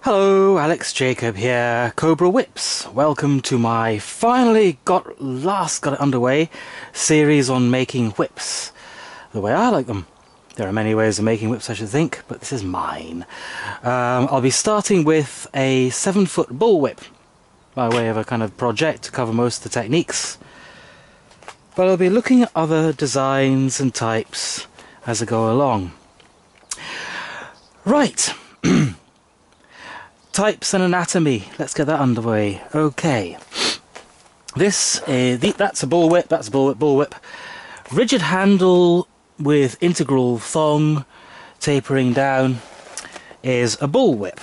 Hello, Alex Jacob here, Cobra Whips. Welcome to my finally got it underway series on making whips the way I like them. There are many ways of making whips, I should think, but this is mine. I'll be starting with a 7-foot bullwhip by way of a kind of project to cover most of the techniques. But I'll be looking at other designs and types as I go along. Right. Types and anatomy. Let's get that underway. Okay. That's a bullwhip. That's a bullwhip. Rigid handle with integral thong tapering down is a bullwhip.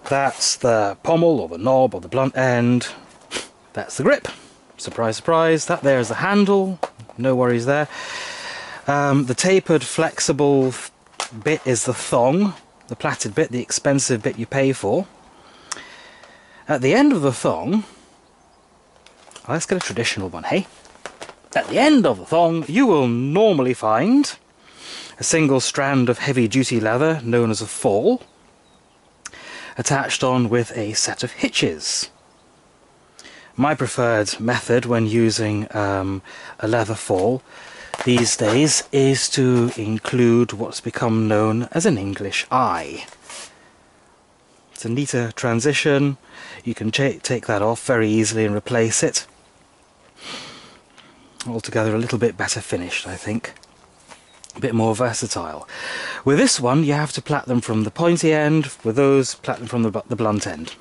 That's the pommel or the knob or the blunt end. That's the grip. Surprise, surprise. That there is the handle. No worries there. The tapered, flexible bit is the thong. The plaited bit, the expensive bit you pay for. At the end of the thong, let's get a traditional one, hey? At the end of the thong, you will normally find a single strand of heavy-duty leather, known as a fall, attached on with a set of hitches. My preferred method when using a leather fall these days is to include what's become known as an English eye. It's a neater transition. You can take that off very easily and replace it. Altogether a little bit better finished, I think. A bit more versatile. With this one you have to plait them from the pointy end, with those plait them from the blunt end.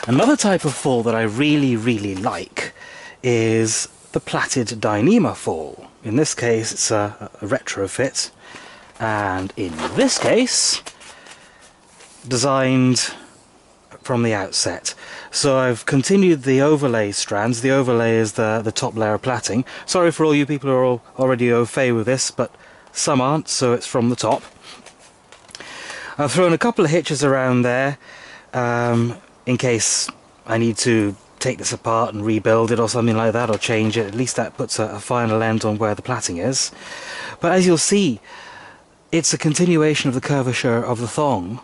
Another type of fall that I really like is the plaited Dyneema fall. In this case it's a retrofit, and in this case designed from the outset. So I've continued the overlay strands. The overlay is the top layer of plaiting. Sorry for all you people who are already au fait with this, but some aren't, so it's from the top. I've thrown a couple of hitches around there in case I need to take this apart and rebuild it or something like that, or change it. At least that puts a final end on where the plaiting is. But as you'll see, it's a continuation of the curvature of the thong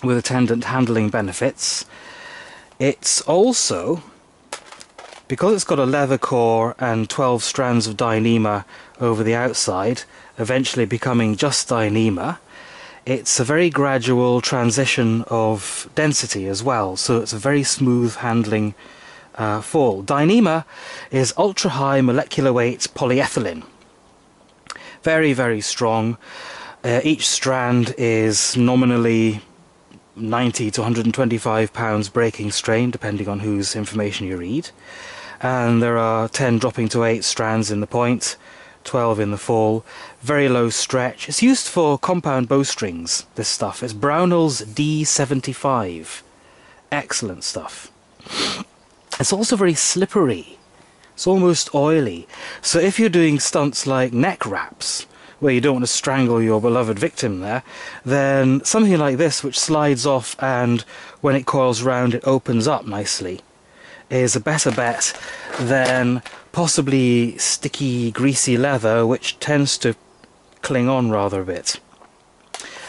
with attendant handling benefits. It's also, because it's got a leather core and 12 strands of Dyneema over the outside, eventually becoming just Dyneema, it's a very gradual transition of density as well, so it's a very smooth handling fall. Dyneema is ultra-high molecular weight polyethylene. Very strong. Each strand is nominally 90 to 125 pounds breaking strain, depending on whose information you read. And there are 10 dropping to 8 strands in the point, 12 in the fall. Very low stretch. It's used for compound bowstrings, this stuff. It's Brownell's D75. Excellent stuff. It's also very slippery. It's almost oily. So if you're doing stunts like neck wraps, where you don't want to strangle your beloved victim there, then something like this, which slides off and when it coils round it opens up nicely, is a better bet than possibly sticky, greasy leather, which tends to cling on rather a bit.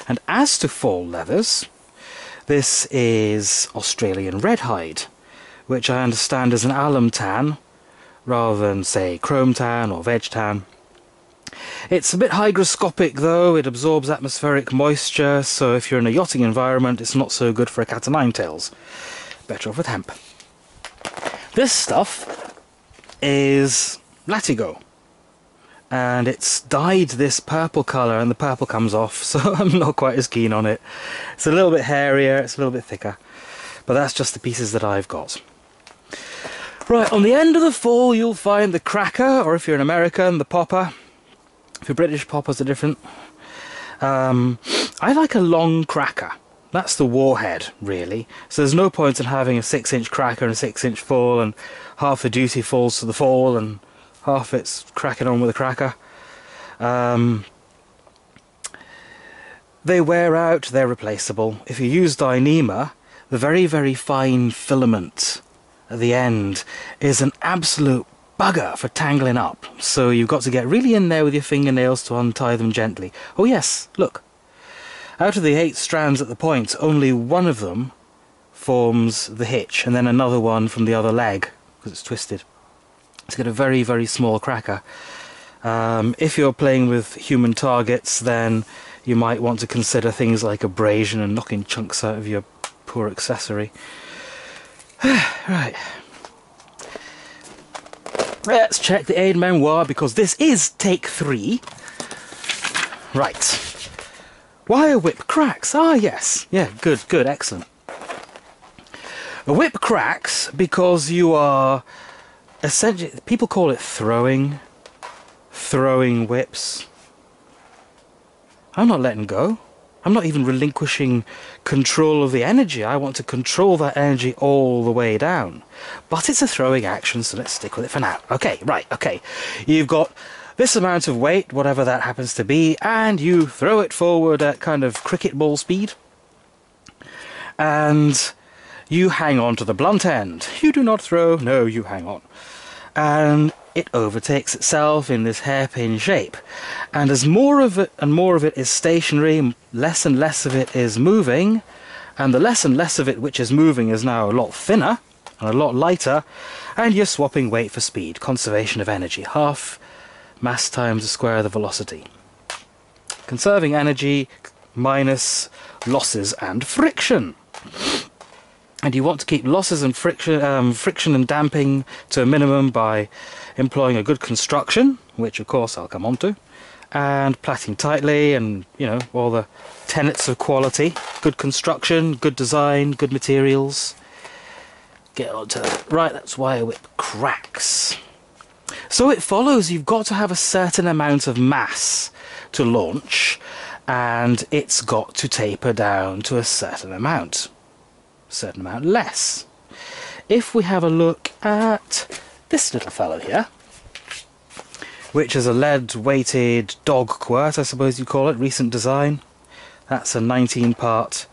And as to fall leathers, this is Australian red hide, which I understand is an alum tan rather than, say, chrome tan or veg tan. It's a bit hygroscopic though. It absorbs atmospheric moisture, so if you're in a yachting environment it's not so good for a cat o' nine tails. Better off with hemp. This stuff is Latigo, and it's dyed this purple colour, and the purple comes off, so I'm not quite as keen on it. It's a little bit hairier, it's a little bit thicker, but that's just the pieces that I've got. Right, on the end of the fall you'll find the cracker, or if you're an American, the popper. If you're British, poppers are different. I like a long cracker. That's the warhead, really. So there's no point in having a 6-inch cracker and a 6-inch fall, and half the duty falls to the fall, and half it's cracking on with a cracker. They wear out, they're replaceable. If you use Dyneema, the very fine filament at the end is an absolute bugger for tangling up. So you've got to get really in there with your fingernails to untie them gently. Oh yes, look. Out of the 8 strands at the point, only one of them forms the hitch, and then another one from the other leg, because it's twisted. It's got a very, very small cracker. If you're playing with human targets, then you might want to consider things like abrasion and knocking chunks out of your poor accessory. Right. Let's check the aid memoir, because this is take 3. Right. Why a whip cracks? Ah, yes. Yeah, good, good, excellent. A whip cracks because you are essentially, people call it throwing whips. I'm not letting go. I'm not even relinquishing control of the energy. I want to control that energy all the way down. But it's a throwing action, so let's stick with it for now. Okay, right, okay. You've got this amount of weight, whatever that happens to be, and you throw it forward at kind of cricket ball speed. And you hang on to the blunt end. You do not throw, no, you hang on. And it overtakes itself in this hairpin shape. And as more of it and more of it is stationary, less and less of it is moving, and the less and less of it which is moving is now a lot thinner and a lot lighter, and you're swapping weight for speed, conservation of energy, half mass times the square of the velocity. Conserving energy minus losses and friction. And you want to keep losses and friction and damping to a minimum by employing a good construction, which of course I'll come on to, and plaiting tightly, and you know, all the tenets of quality. Good construction, good design, good materials. Get on to that. Right, that's why a whip cracks. So it follows you've got to have a certain amount of mass to launch, and it's got to taper down to a certain amount less. If we have a look at this little fellow here, which is a lead-weighted dog quirt, I suppose you call it, recent design. That's a 19-part,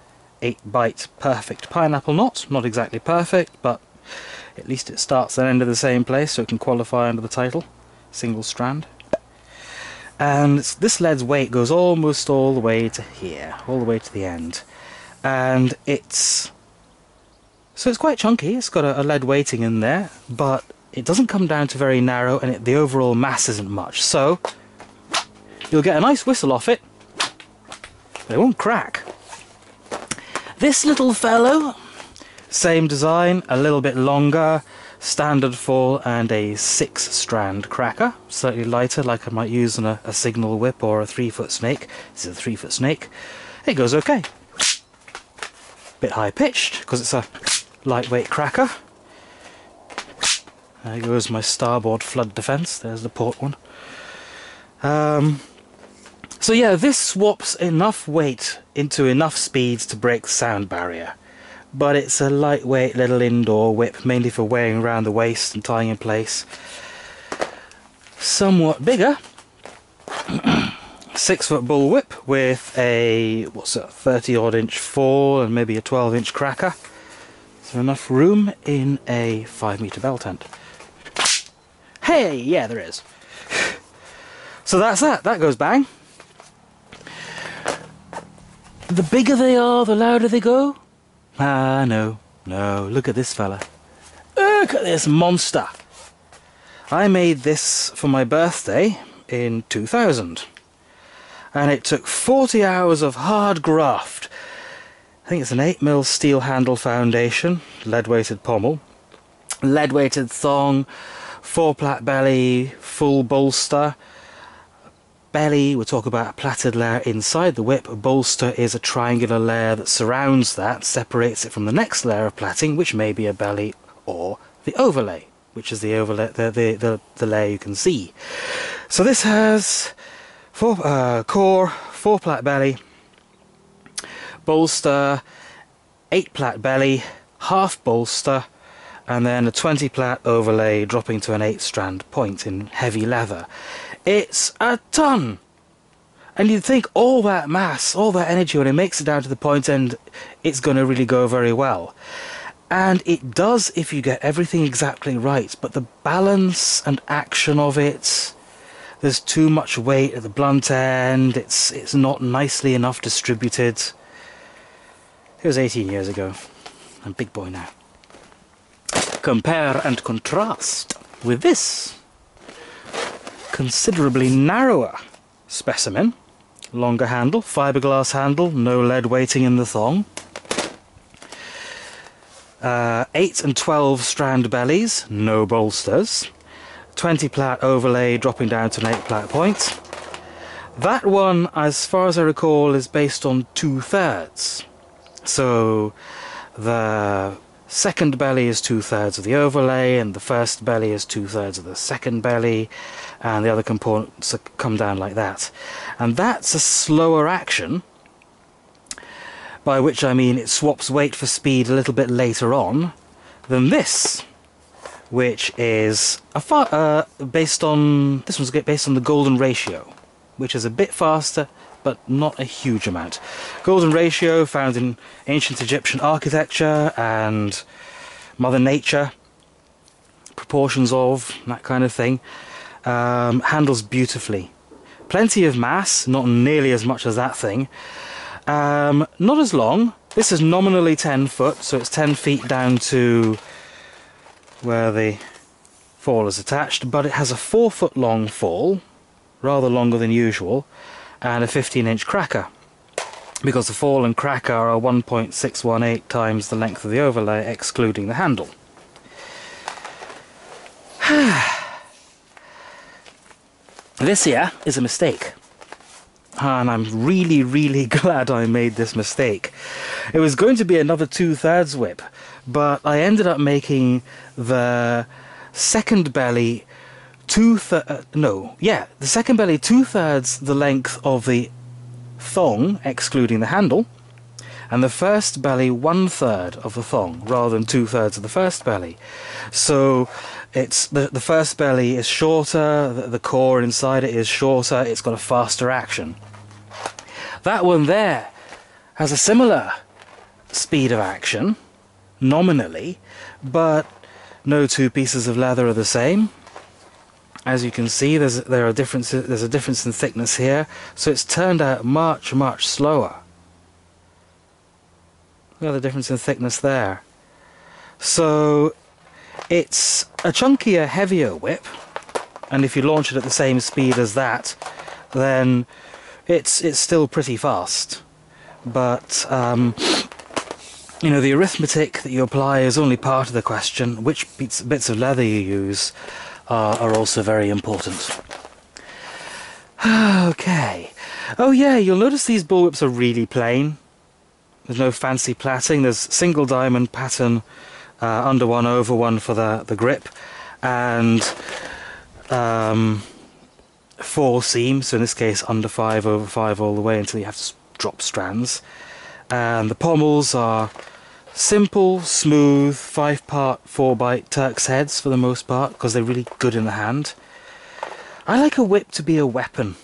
8-bite perfect pineapple knot. Not exactly perfect, but at least it starts and ends in the same place, so it can qualify under the title. Single strand. And this lead's weight goes almost all the way to here, all the way to the end. And it's quite chunky. It's got a lead weighting in there, but it doesn't come down to very narrow, and the overall mass isn't much. So you'll get a nice whistle off it, but it won't crack. This little fellow, same design, a little bit longer, standard fall, and a 6-strand cracker, slightly lighter, like I might use on a signal whip or a 3-foot snake. This is a 3-foot snake. It goes okay. Bit high pitched because it's a lightweight cracker. There goes my starboard flood defense. There's the port one. So yeah, this swaps enough weight into enough speeds to break the sound barrier. But it's a lightweight little indoor whip, mainly for wearing around the waist and tying in place. Somewhat bigger. 6-foot bullwhip with a, what's it, 30-odd inch fall and maybe a 12-inch cracker. So enough room in a 5-meter bell tent. Hey, yeah, there is. So that's that. That goes bang. The bigger they are, the louder they go. Ah, no, no. Look at this fella. Look at this monster. I made this for my birthday in 2000. And it took 40 hours of hard graft. I think it's an 8mm steel handle foundation, lead-weighted pommel, lead-weighted thong, 4-plat belly, full bolster. Belly, we'll talk about a plaited layer inside the whip. A bolster is a triangular layer that surrounds that, separates it from the next layer of plaiting, which may be a belly or the overlay, which is the overlay, the layer you can see. So this has core, 4-plat belly, bolster, 8-plat belly, half bolster, and then a 20-plat overlay dropping to an 8-strand point in heavy leather. It's a ton! And you'd think all that mass, all that energy, when it makes it down to the point end, it's going to really go very well. And it does if you get everything exactly right, but the balance and action of it, there's too much weight at the blunt end, it's not nicely enough distributed. It was 18 years ago. I'm a big boy now. Compare and contrast with this considerably narrower specimen. Longer handle, fiberglass handle, no lead weighting in the thong. 8 and 12 strand bellies, no bolsters. 20 plait overlay dropping down to an 8 plait point. That one, as far as I recall, is based on 2/3. So the second belly is 2/3 of the overlay, and the first belly is 2/3 of the second belly, and the other components come down like that. And that's a slower action, by which I mean it swaps weight for speed a little bit later on than this, which is based on the golden ratio, which is a bit faster but not a huge amount. Golden ratio found in ancient Egyptian architecture and Mother Nature, proportions of, that kind of thing. Handles beautifully. Plenty of mass, not nearly as much as that thing. Not as long. This is nominally 10 foot, so it's 10 feet down to where the fall is attached, but it has a 4 foot long fall, rather longer than usual, and a 15-inch cracker, because the fall and cracker are 1.618 times the length of the overlay, excluding the handle. This here is a mistake, and I'm really glad I made this mistake. It was going to be another 2/3 whip, but I ended up making the second belly the second belly 2/3 the length of the thong, excluding the handle, and the first belly 1/3 of the thong, rather than 2/3 of the first belly. So it's the first belly is shorter, the core inside it is shorter, it's got a faster action. That one there has a similar speed of action, nominally, but no two pieces of leather are the same. As you can see, there's a difference in thickness here, so it's turned out much slower. Look at the difference in thickness there. So it's a chunkier, heavier whip, and if you launch it at the same speed as that, then it's still pretty fast. But you know, the arithmetic that you apply is only part of the question. Which bits of leather you use are also very important. Okay. Oh yeah, you'll notice these bullwhips are really plain. There's no fancy plaiting. There's single diamond pattern under one, over one for the grip, and 4 seams, so in this case under 5, over 5 all the way until you have to drop strands. And the pommels are simple, smooth, 5-part 4-bite Turk's heads for the most part, because they're really good in the hand. I like a whip to be a weapon.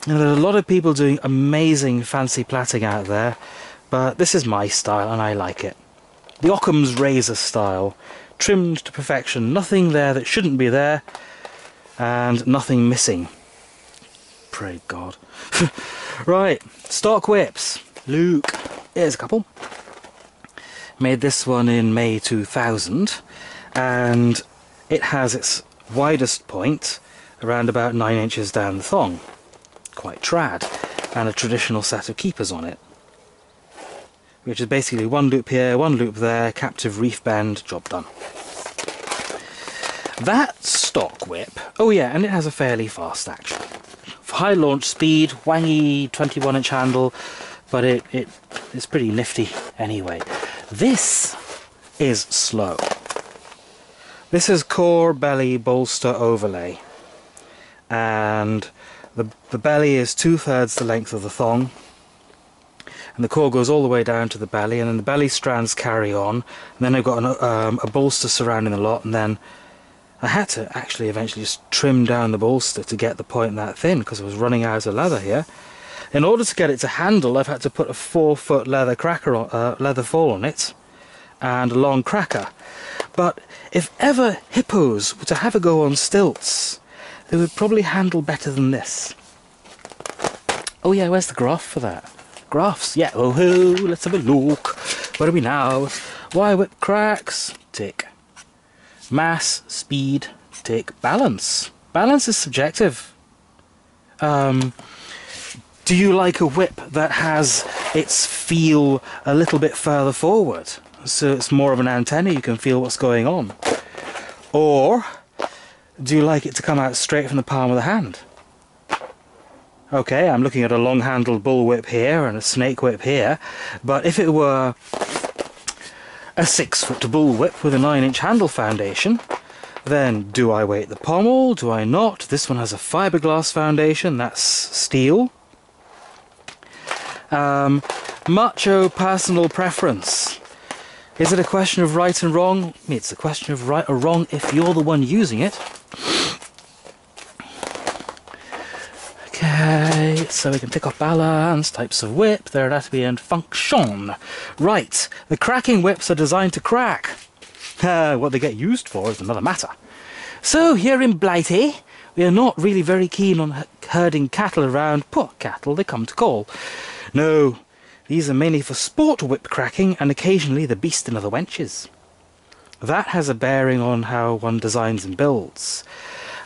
You know, there are a lot of people doing amazing fancy plaiting out there, but this is my style and I like it. The Occam's razor style, trimmed to perfection, nothing there that shouldn't be there, and nothing missing. Pray God. Right, stock whips. Luke, here's a couple. Made this one in May 2000, and it has its widest point around about 9 inches down the thong. Quite trad, and a traditional set of keepers on it, which is basically 1 loop here, 1 loop there, captive reef bend, job done. That stock whip, oh yeah, and it has a fairly fast action. For high launch speed, wangy 21-inch handle, but it's pretty nifty anyway. This is slow. This is core, belly, bolster, overlay, and the belly is 2/3 the length of the thong, and the core goes all the way down to the belly, and then the belly strands carry on, and then I've got a bolster surrounding the lot, and then I had to actually eventually just trim down the bolster to get the point that thin, because I was running out of leather here. In order to get it to handle, I've had to put a 4-foot leather cracker on, leather fall on it, and a long cracker. But if ever hippos were to have a go on stilts, they would probably handle better than this. Oh yeah, where's the graph for that? Graphs, yeah, oh ho, let's have a look. Where are we now? Wire whip cracks, tick. Mass, speed, tick. Balance. Balance is subjective. Do you like a whip that has its feel a little bit further forward? So it's more of an antenna, you can feel what's going on. Or do you like it to come out straight from the palm of the hand? Okay, I'm looking at a long-handled bullwhip here and a snake whip here, but if it were a 6-foot bullwhip with a 9-inch handle foundation, then do I weight the pommel? Do I not? This one has a fiberglass foundation, that's steel. Macho personal preference. Is it a question of right and wrong? It's a question of right or wrong if you're the one using it. Okay, so we can tick off balance, types of whip, their anatomy and function. Right, the cracking whips are designed to crack. What they get used for is another matter. So here in Blighty, we are not really very keen on herding cattle around. Poor cattle, they come to call. No, these are mainly for sport whip cracking and occasionally the beast and other wenches. That has a bearing on how one designs and builds.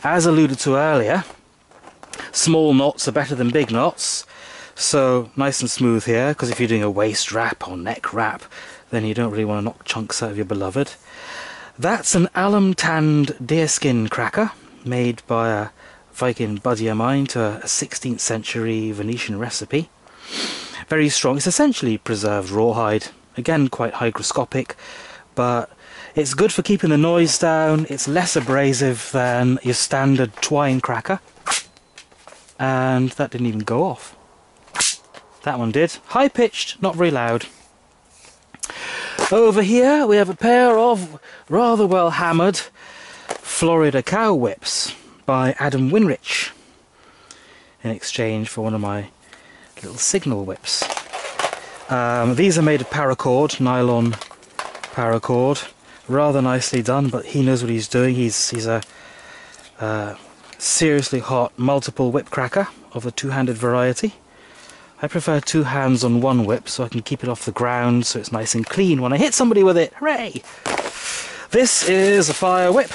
As alluded to earlier, small knots are better than big knots, so nice and smooth here, because if you're doing a waist wrap or neck wrap, then you don't really want to knock chunks out of your beloved. That's an alum-tanned deerskin cracker, made by a Viking buddy of mine to a 16th century Venetian recipe. Very strong. It's essentially preserved rawhide, again quite hygroscopic, but it's good for keeping the noise down. It's less abrasive than your standard twine cracker. And that didn't even go off. That one did. High pitched, not very loud. Over here we have a pair of rather well hammered Florida cow whips by Adam Winrich in exchange for one of my little signal whips. These are made of paracord, nylon paracord. Rather nicely done, but he knows what he's doing. He's a seriously hot multiple whip cracker of the two-handed variety. I prefer two hands on one whip so I can keep it off the ground so it's nice and clean when I hit somebody with it. Hooray! This is a fire whip.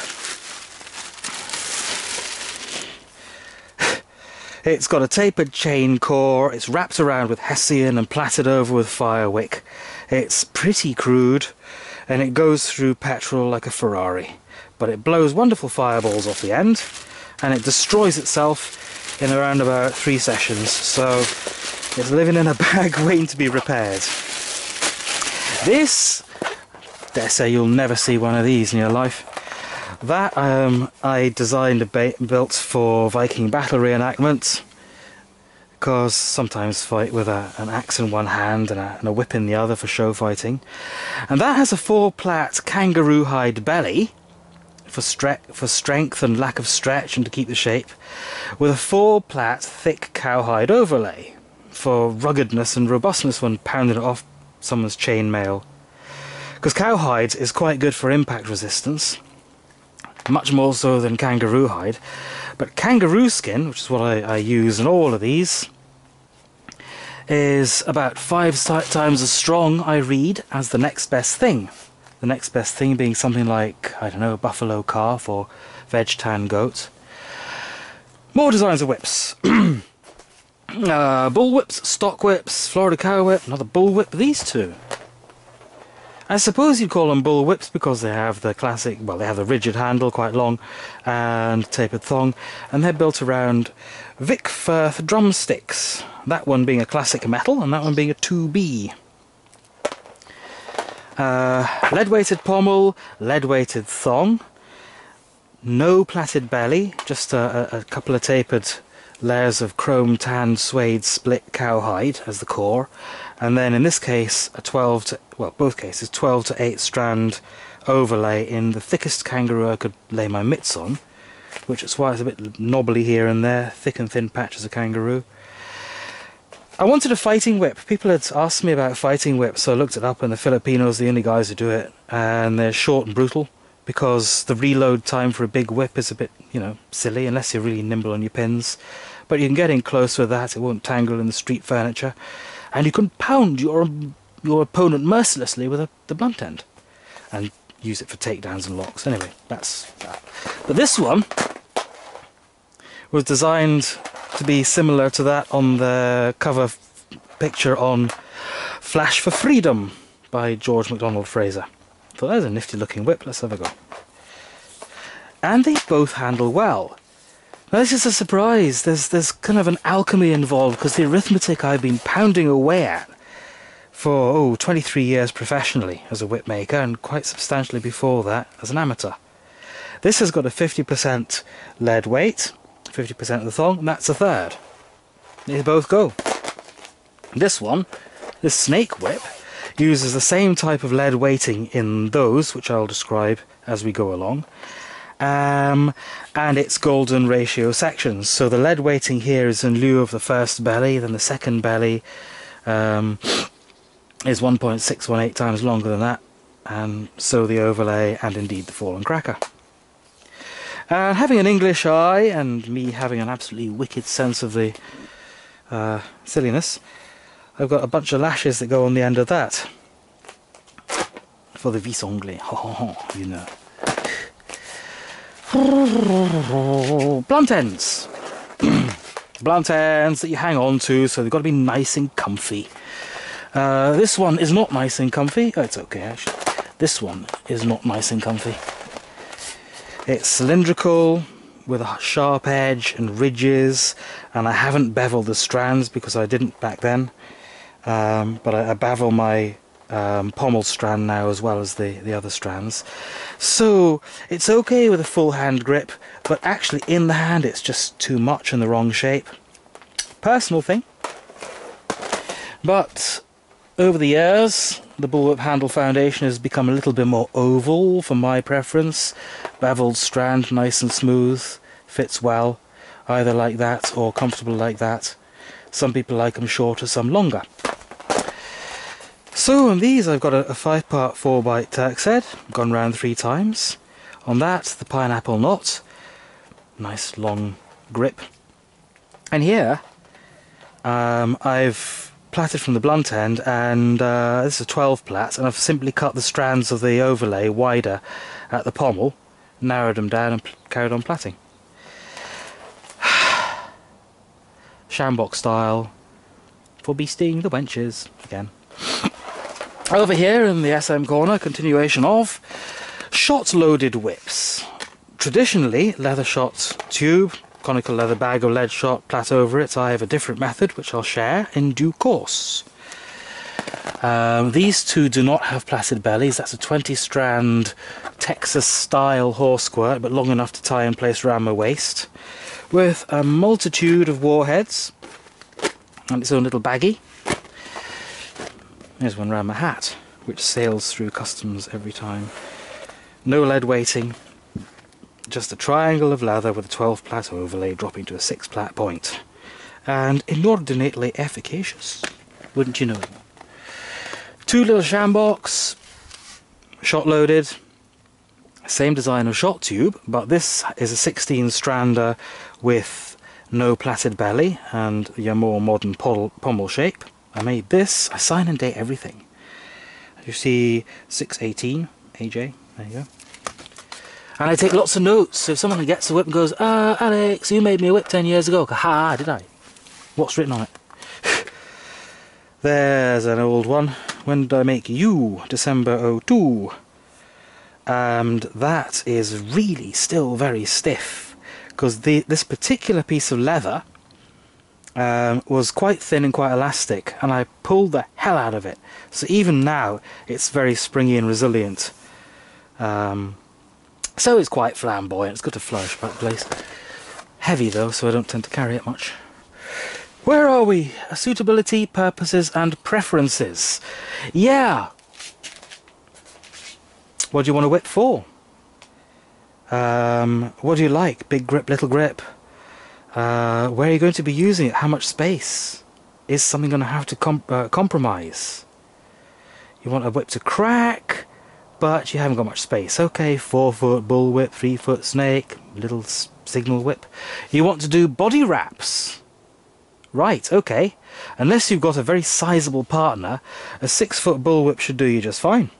It's got a tapered chain core, it's wrapped around with hessian and plaited over with firewick. It's pretty crude and it goes through petrol like a Ferrari, but it blows wonderful fireballs off the end and it destroys itself in around about 3 sessions, so it's living in a bag waiting to be repaired. This, dare say you'll never see one of these in your life. That I designed and built for Viking battle reenactment, because sometimes fight with an axe in one hand and a whip in the other for show fighting. And that has a 4-plait kangaroo hide belly for strength and lack of stretch and to keep the shape, with a 4-plait thick cowhide overlay for ruggedness and robustness when pounding it off someone's chainmail. Because cowhide is quite good for impact resistance, much more so than kangaroo hide, but kangaroo skin, which is what I use in all of these, is about 5 times as strong, I read, as the next best thing. The next best thing being something like, I don't know, buffalo calf or veg tan goat. More designs of whips. Bull whips, stock whips, Florida cow whip, another bull whip, these two. I suppose you'd call them bull whips because they have the classic, well, they have the rigid handle, quite long, and tapered thong, and they're built around Vic Firth drumsticks. That one being a classic metal, and that one being a 2B. Lead-weighted pommel, lead-weighted thong, no plaited belly, just a couple of tapered layers of chrome tanned suede split cowhide as the core, and then in this case a 12 to, well, both cases 12 to 8 strand overlay in the thickest kangaroo I could lay my mitts on, which is why it's a bit knobbly here and there, thick and thin patches of kangaroo. I wanted a fighting whip. People had asked me about fighting whips, so I looked it up, and the Filipinos are the only guys who do it, and they're short and brutal, because the reload time for a big whip is a bit, you know, silly unless you're really nimble on your pins. But you can get in close with that, it won't tangle in the street furniture, and you can pound your opponent mercilessly with the blunt end and use it for takedowns and locks. Anyway, that's that. But this one was designed to be similar to that on the cover picture on Flash for Freedom by George MacDonald Fraser. So there's a nifty looking whip, let's have a go. And they both handle well. Now this is a surprise, there's kind of an alchemy involved, because the arithmetic I've been pounding away at for 23 years professionally as a whip maker, and quite substantially before that as an amateur. This has got a 50% lead weight, 50% of the thong, and that's a third. They both go. This one, this snake whip, uses the same type of lead weighting in those, which I'll describe as we go along, and it's golden ratio sections. So the lead weighting here is in lieu of the first belly, then the second belly is 1.618 times longer than that, and so the overlay, and indeed the fallen cracker. Having an English eye, and me having an absolutely wicked sense of the silliness, I've got a bunch of lashes that go on the end of that for the vis anglais, you know. Blunt ends. Blunt ends that you hang on to, so they've got to be nice and comfy. This one is not nice and comfy. Oh, it's okay actually. This one is not nice and comfy. It's cylindrical with a sharp edge and ridges, and I haven't beveled the strands because I didn't back then. But I bevel my pommel strand now as well as the other strands. So it's okay with a full hand grip, but actually in the hand it's just too much in the wrong shape. Personal thing. But over the years, the bullwhip handle foundation has become a little bit more oval for my preference. Beveled strand, nice and smooth, fits well, either like that or comfortable like that. Some people like them shorter, some longer. So on these I've got a 5-part 4-bite Turk's head, gone round 3 times. On that, the pineapple knot, nice long grip. And here I've plaited from the blunt end, and this is a 12 plait, and I've simply cut the strands of the overlay wider at the pommel, narrowed them down and carried on plaiting. Shambok style, for beasting the wenches again. Over here in the SM corner, continuation of shot-loaded whips. Traditionally, leather shot tube, conical leather bag or lead shot, plait over it. I have a different method which I'll share in due course. These two do not have plaited bellies. That's a 20-strand Texas-style horse squirt, but long enough to tie in place around my waist, with a multitude of warheads and its own little baggie. There's one around my hat, which sails through customs every time. No lead weighting, just a triangle of leather with a 12 plait overlay dropping to a 6 plait point. And inordinately efficacious, wouldn't you know? 2 little shamboks, shot loaded, same design of shot tube, but this is a 16-strander with no plaited belly and your more modern pommel shape. I made this, I sign and date everything. You see 618 AJ, there you go. And I take lots of notes, so if someone gets the whip and goes, Alex, you made me a whip 10 years ago. Ha, did I? What's written on it? There's an old one. When did I make you? December 02. And that is really still very stiff, because this particular piece of leather was quite thin and quite elastic, and I pulled the hell out of it. So even now, it's very springy and resilient. So it's quite flamboyant. It's got to flourish about the place. Heavy though, so I don't tend to carry it much. Where are we? Suitability, purposes, and preferences. Yeah. What do you want a whip for? What do you like? Big grip, little grip? Where are you going to be using it? How much space? Is something going to have to compromise? You want a whip to crack, but you haven't got much space. Okay, 4-foot bullwhip, 3-foot snake, little signal whip. You want to do body wraps. Right, okay. Unless you've got a very sizable partner, a 6-foot bullwhip should do you just fine.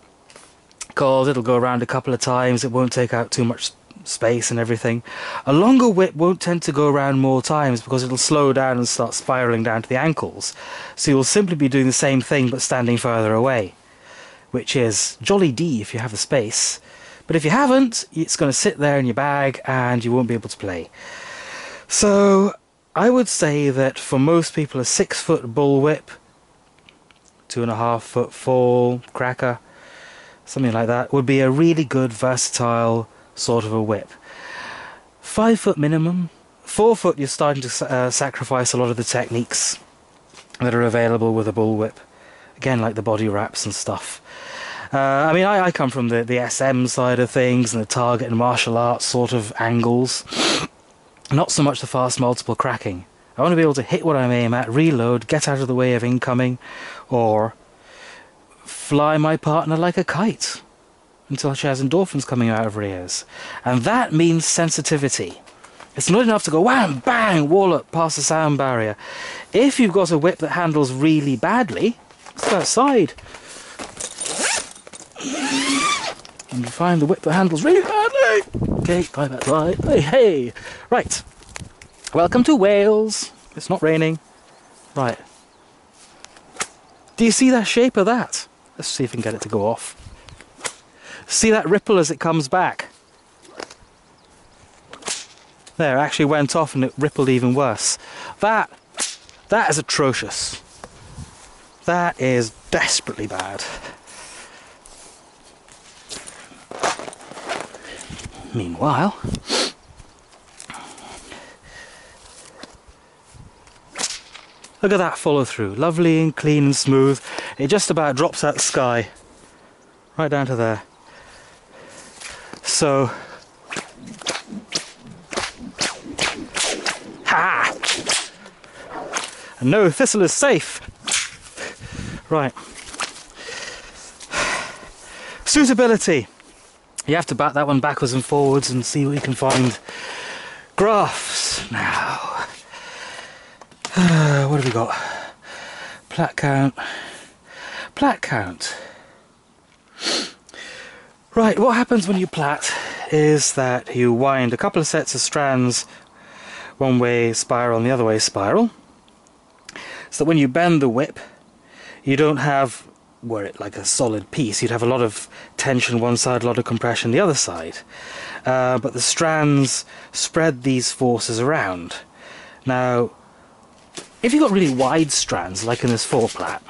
Because it'll go around a couple of times, it won't take out too much space and everything. A longer whip won't tend to go around more times because it'll slow down and start spiraling down to the ankles. So you'll simply be doing the same thing but standing further away, which is jolly D if you have the space. But if you haven't, it's going to sit there in your bag and you won't be able to play. So I would say that for most people a 6-foot bullwhip, 2.5-foot fall, cracker, something like that, would be a really good, versatile sort of a whip. 5-foot minimum. 4-foot you're starting to sacrifice a lot of the techniques that are available with a bullwhip. Again, like the body wraps and stuff. I mean, I come from the SM side of things and the target and martial arts sort of angles. Not so much the fast multiple cracking. I want to be able to hit what I aim at, reload, get out of the way of incoming, or fly my partner like a kite until she has endorphins coming out of her ears. And that means sensitivity. It's not enough to go wham, bang, wallop past the sound barrier. If you've got a whip that handles really badly, let's go outside. And you find the whip that handles really badly. Okay, climb outside. Hey, hey. Right. Welcome to Wales. It's not raining. Right. Do you see that shape of that? Let's see if we can get it to go off. See that ripple as it comes back? There, it actually went off and it rippled even worse. That is atrocious. That is desperately bad. Meanwhile, look at that follow through. Lovely and clean and smooth. It just about drops out the sky. Right down to there. So, ha! And no thistle is safe. Right. Suitability. You have to bat that one backwards and forwards and see what you can find. Graphs. Now, what have we got? Plat count. Plat count. Right, what happens when you plat is that you wind a couple of sets of strands, one way spiral and the other way spiral, so that when you bend the whip, you don't have, were it like a solid piece, you'd have a lot of tension one side, a lot of compression the other side. But the strands spread these forces around. Now, if you've got really wide strands, like in this 4-plat,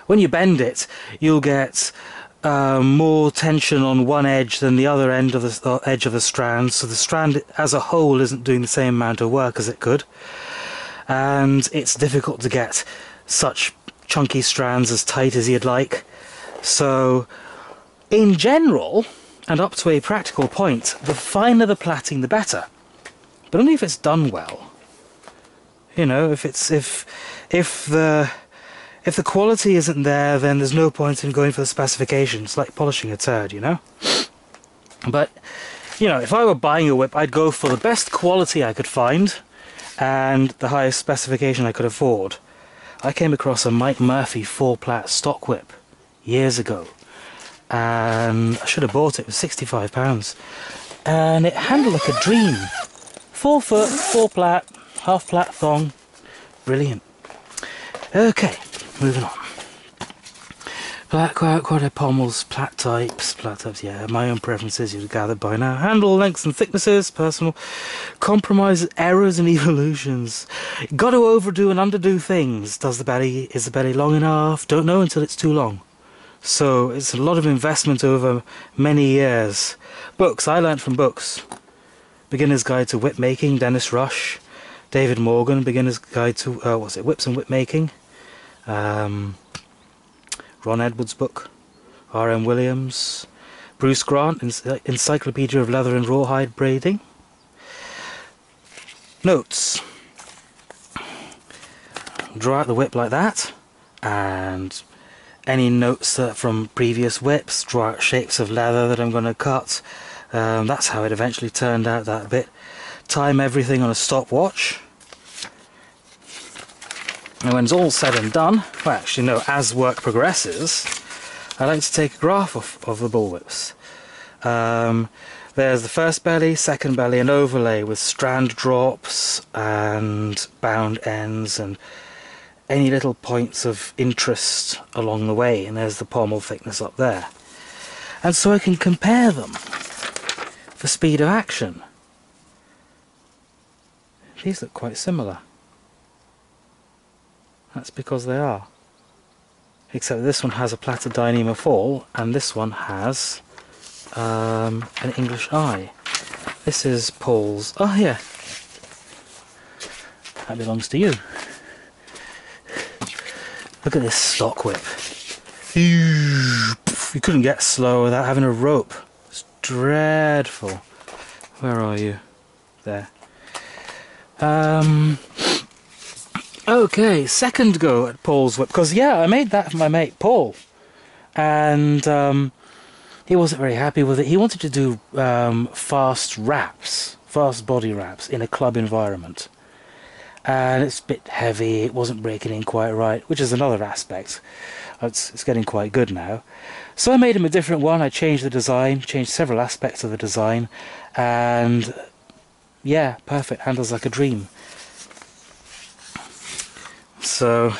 when you bend it, you'll get more tension on one edge than the other end of the edge of the strand, so the strand as a whole isn't doing the same amount of work as it could, and it's difficult to get such chunky strands as tight as you'd like. So in general, and up to a practical point, the finer the plaiting the better, but only if it's done well. You know, if the quality isn't there, then there's no point in going for the specifications, like polishing a turd, you know? But, you know, if I were buying a whip, I'd go for the best quality I could find and the highest specification I could afford. I came across a Mike Murphy 4-plat stock whip years ago, and I should have bought it. It was £65, and it handled like a dream. 4-foot, 4-plat, half-plat thong, brilliant. Okay, moving on. Black quadruped pommels, plat types, yeah, my own preferences you've gathered by now. Handle lengths and thicknesses, personal. Compromises, errors and evolutions. Got to overdo and underdo things. Is the belly long enough? Don't know until it's too long. So it's a lot of investment over many years. Books, I learnt from books. Beginner's Guide to Whip Making, Dennis Rush. David Morgan, Beginner's Guide to, Whips and Whip Making. Ron Edwards' book, R.M. Williams, Bruce Grant, Encyclopedia of Leather and Rawhide Braiding. Notes. Draw out the whip like that, and any notes from previous whips, draw out shapes of leather that I'm going to cut. That's how it eventually turned out, that bit. Time everything on a stopwatch. And when it's all said and done, well actually no, as work progresses, I like to take a graph of the bullwhips. There's the first belly, second belly, and overlay with strand drops and bound ends and any little points of interest along the way, and there's the pommel thickness up there. And so I can compare them for speed of action. These look quite similar. That's because they are. Except this one has a plaited Dyneema fall, and this one has an English eye. This is Paul's. Oh yeah, that belongs to you. Look at this stock whip. You couldn't get slow without having a rope. It's dreadful. Where are you? There. Okay, second go at Paul's whip, because yeah, I made that for my mate Paul, and he wasn't very happy with it. He wanted to do fast wraps, fast body wraps in a club environment, and it's a bit heavy, it wasn't breaking in quite right, which is another aspect. It's getting quite good now. So I made him a different one. I changed the design, changed several aspects of the design, and yeah, perfect, handles like a dream. So,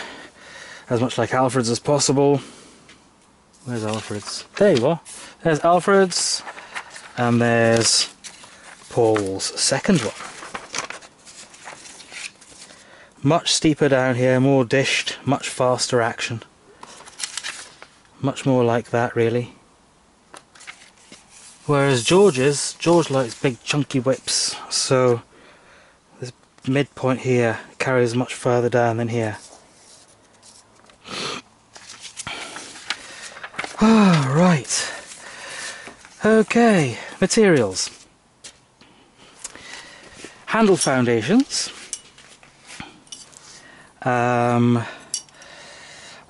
as much like Alfred's as possible. Where's Alfred's? There you are. There's Alfred's, and there's Paul's second one. Much steeper down here, more dished, much faster action. Much more like that, really. Whereas George likes big chunky whips, so this midpoint here carries much further down than here. Ah, right. Okay, materials. Handle foundations.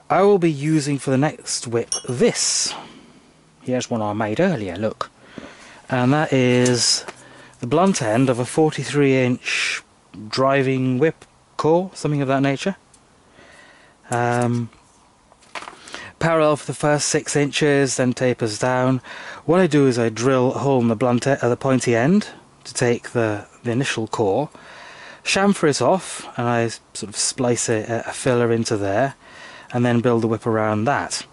I will be using for the next whip this. Here's one I made earlier, look. And that is the blunt end of a 43-inch driving whip core, something of that nature. Parallel for the first 6 inches, then tapers down. What I do is I drill a hole in the blunt end, the pointy end, to take the initial core, chamfer it off, and I sort of splice a filler into there, and then build the whip around that.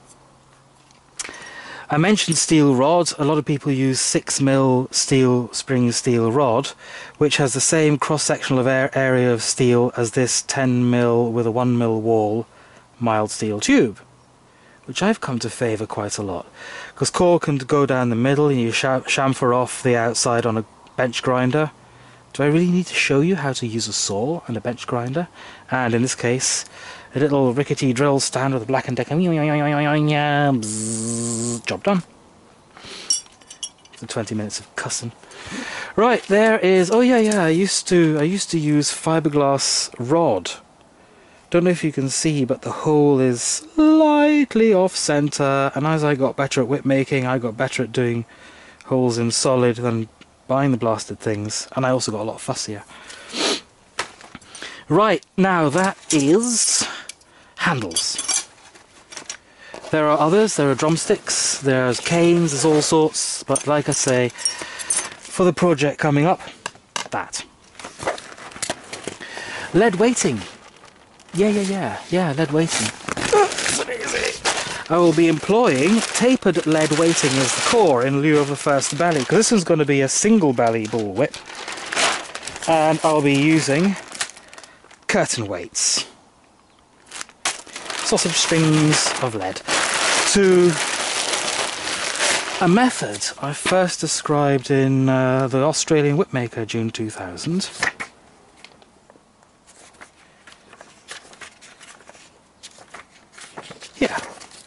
I mentioned steel rod. A lot of people use 6mm steel spring steel rod, which has the same cross-sectional area of steel as this 10mm with a 1mm wall mild steel tube, which I've come to favour quite a lot, because core can go down the middle and you chamfer off the outside on a bench grinder. Do I really need to show you how to use a saw and a bench grinder? And in this case, a little rickety drill stand with a Black & Decker. Job done. So 20 minutes of cussing. Right, there is. Oh yeah. I used to use fiberglass rod. Don't know if you can see, but the hole is slightly off center. And as I got better at whip making, I got better at doing holes in solid than buying the blasted things. And I also got a lot fussier. Right, now that is handles. There are others, there are drumsticks, there's canes, there's all sorts, but like I say, for the project coming up, that. Lead weighting. Yeah, lead weighting. I will be employing tapered lead weighting as the core in lieu of the first belly, because this one's going to be a single belly bull whip, and I'll be using curtain weights. Sausage strings of lead. To a method I first described in the Australian Whipmaker, June 2000. Yeah,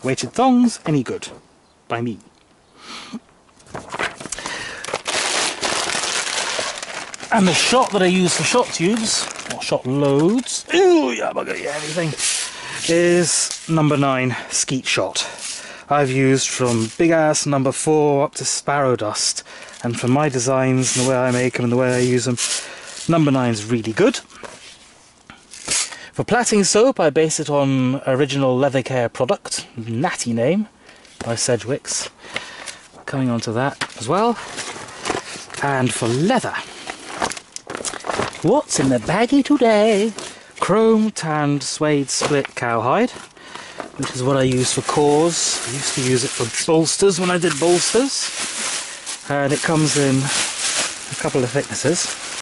weighted thongs, any good, by me. And the shot that I use for shot tubes, or shot loads, ooh, yeah, I'm not gonna get anything, is number 9 skeet shot. I've used from big ass number 4 up to sparrow dust, and for my designs and the way I make them and the way I use them, number 9 is really good. For plaiting soap, I base it on original leather care product, natty name, by Sedgwick's. Coming on to that as well. And for leather, what's in the baggie today? Chrome tanned suede split cowhide, which is what I use for cores. I used to use it for bolsters when I did bolsters. And it comes in a couple of thicknesses.